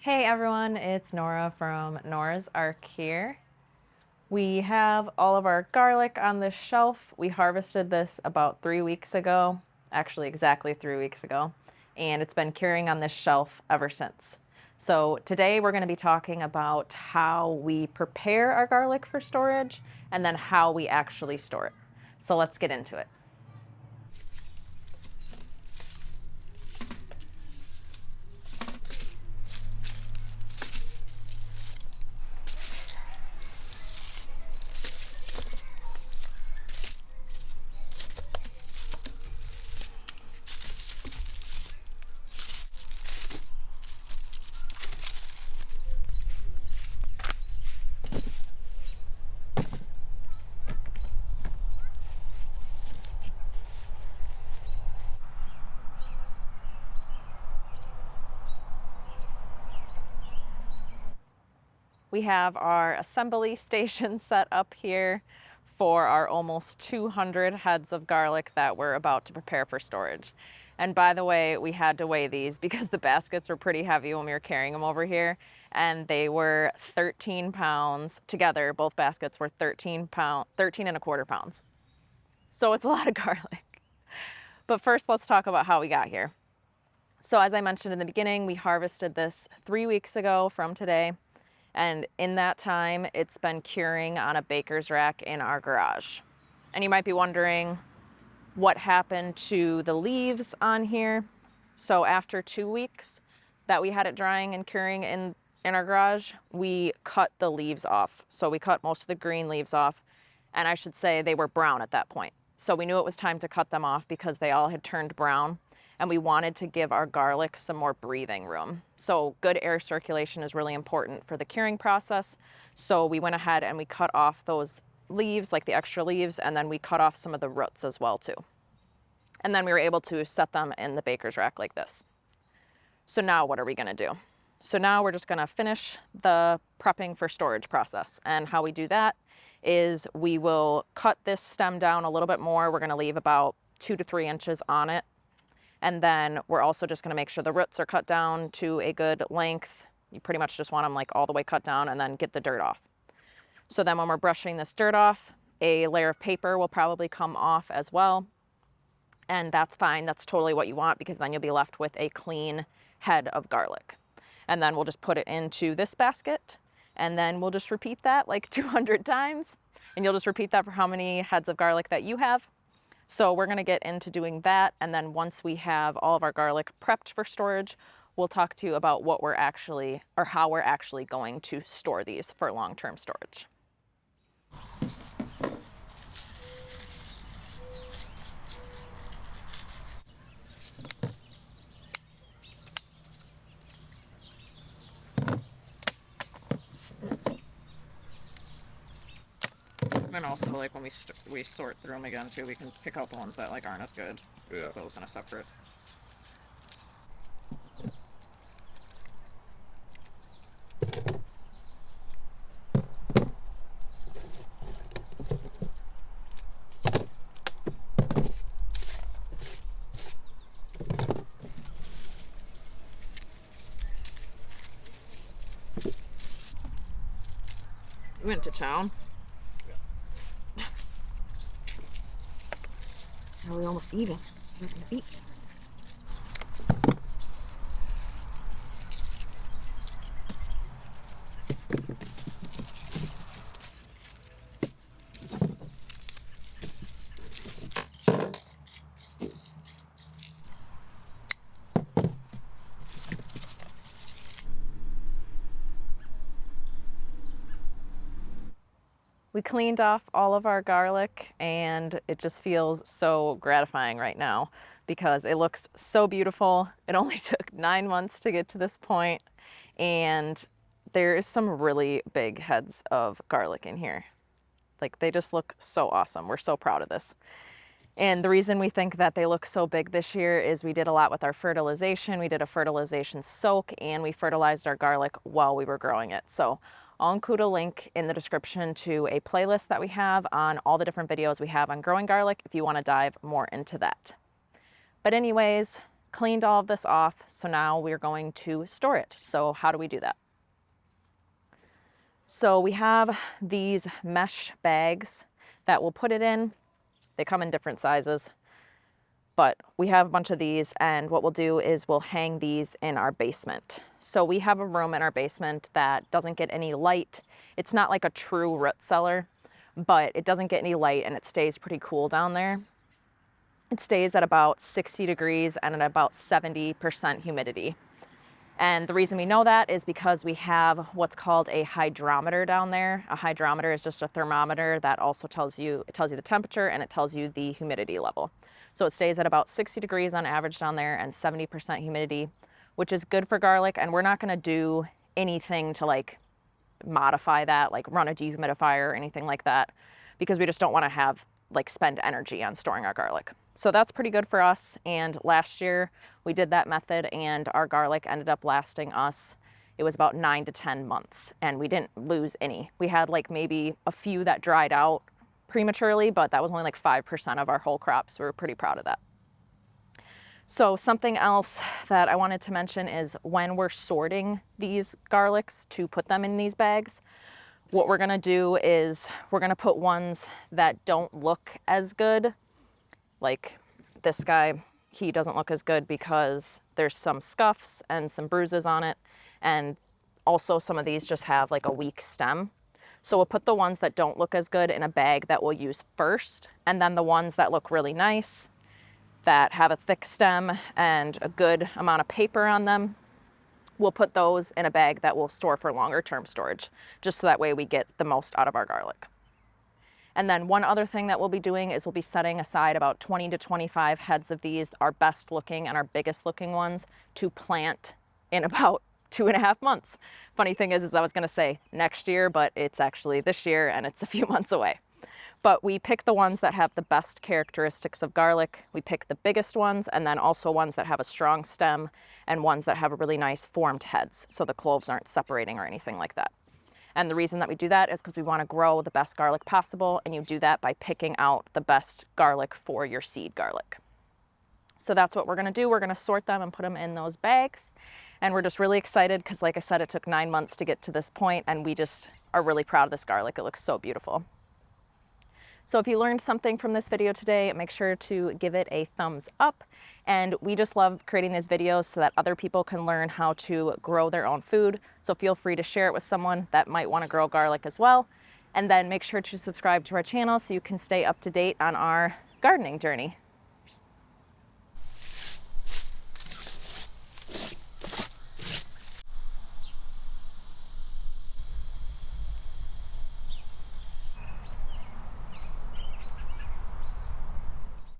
Hey everyone, it's Nora from Nora's Arc here. We have all of our garlic on this shelf. We harvested this about 3 weeks ago, actually exactly 3 weeks ago, and it's been curing on this shelf ever since. So today we're going to be talking about how we prepare our garlic for storage and then how we actually store it. So let's get into it. We have our assembly station set up here for our almost 200 heads of garlic that we're about to prepare for storage. And by the way, we had to weigh these because the baskets were pretty heavy when we were carrying them over here, and they were 13 pounds together. Both baskets were 13 and a quarter pounds. So it's a lot of garlic. But first, let's talk about how we got here. So as I mentioned in the beginning, we harvested this 3 weeks ago from today. And in that time, it's been curing on a baker's rack in our garage. And you might be wondering what happened to the leaves on here. So after 2 weeks that we had it drying and curing in our garage, we cut the leaves off. So we cut most of the green leaves off, and I should say they were brown at that point. So we knew it was time to cut them off because they all had turned brown, and we wanted to give our garlic some more breathing room. So good air circulation is really important for the curing process. So we went ahead and we cut off those leaves, like the extra leaves, and then we cut off some of the roots as well too. And then we were able to set them in the baker's rack like this. So now what are we gonna do? So now we're just gonna finish the prepping for storage process. And how we do that is we will cut this stem down a little bit more. We're gonna leave about 2 to 3 inches on it. And then we're also just gonna make sure the roots are cut down to a good length. You pretty much just want them like all the way cut down and then get the dirt off. So then when we're brushing this dirt off, a layer of paper will probably come off as well. And that's fine, that's totally what you want, because then you'll be left with a clean head of garlic. And then we'll just put it into this basket, and then we'll just repeat that like 200 times. And you'll just repeat that for how many heads of garlic that you have. So we're gonna get into doing that, and then once we have all of our garlic prepped for storage, we'll talk to you about what we're actually, or how we're actually going to store these for long-term storage. And also, like, when we sort through them again too, we can pick out the ones that like aren't as good. Yeah. Put those in a separate. We went to town. Are we almost even? Where's my feet? We cleaned off all of our garlic, and it just feels so gratifying right now because it looks so beautiful. It only took 9 months to get to this point, and there is some really big heads of garlic in here. Like, they just look so awesome. We're so proud of this. And the reason we think that they look so big this year is we did a lot with our fertilization. We did a fertilization soak, and we fertilized our garlic while we were growing it. So I'll include a link in the description to a playlist that we have on all the different videos we have on growing garlic if you want to dive more into that. But anyways, cleaned all of this off, so now we're going to store it. So how do we do that? So we have these mesh bags that we'll put it in. They come in different sizes, but we have a bunch of these, and what we'll do is we'll hang these in our basement. So we have a room in our basement that doesn't get any light. It's not like a true root cellar, but it doesn't get any light and it stays pretty cool down there. It stays at about 60 degrees and at about 70% humidity. And the reason we know that is because we have what's called a hydrometer down there. A hydrometer is just a thermometer that also tells you the temperature and it tells you the humidity level. So it stays at about 60 degrees on average down there and 70% humidity, which is good for garlic. And we're not going to do anything to like modify that, like run a dehumidifier or anything like that, because we just don't want to have like spend energy on storing our garlic. So that's pretty good for us. And last year we did that method and our garlic ended up lasting us, it was about 9 to 10 months, and we didn't lose any. We had like maybe a few that dried out prematurely, but that was only like 5% of our whole crop. So we're pretty proud of that. So something else that I wanted to mention is when we're sorting these garlics to put them in these bags, what we're gonna do is we're gonna put ones that don't look as good. Like this guy, he doesn't look as good because there's some scuffs and some bruises on it. And also some of these just have like a weak stem. So we'll put the ones that don't look as good in a bag that we'll use first. And then the ones that look really nice, that have a thick stem and a good amount of paper on them, we'll put those in a bag that we'll store for longer term storage, just so that way we get the most out of our garlic. And then one other thing that we'll be doing is we'll be setting aside about 20 to 25 heads of these, our best looking and our biggest looking ones, to plant in about 2.5 months. Funny thing is I was gonna say next year, but it's actually this year and it's a few months away. But we pick the ones that have the best characteristics of garlic. We pick the biggest ones, and then also ones that have a strong stem and ones that have really nice formed heads, so the cloves aren't separating or anything like that. And the reason that we do that is because we want to grow the best garlic possible, and you do that by picking out the best garlic for your seed garlic. So that's what we're going to do. We're going to sort them and put them in those bags. And we're just really excited because, like I said, it took 9 months to get to this point, and we just are really proud of this garlic. It looks so beautiful. So if you learned something from this video today, make sure to give it a thumbs up. And we just love creating these videos so that other people can learn how to grow their own food. So feel free to share it with someone that might want to grow garlic as well. And then make sure to subscribe to our channel so you can stay up to date on our gardening journey.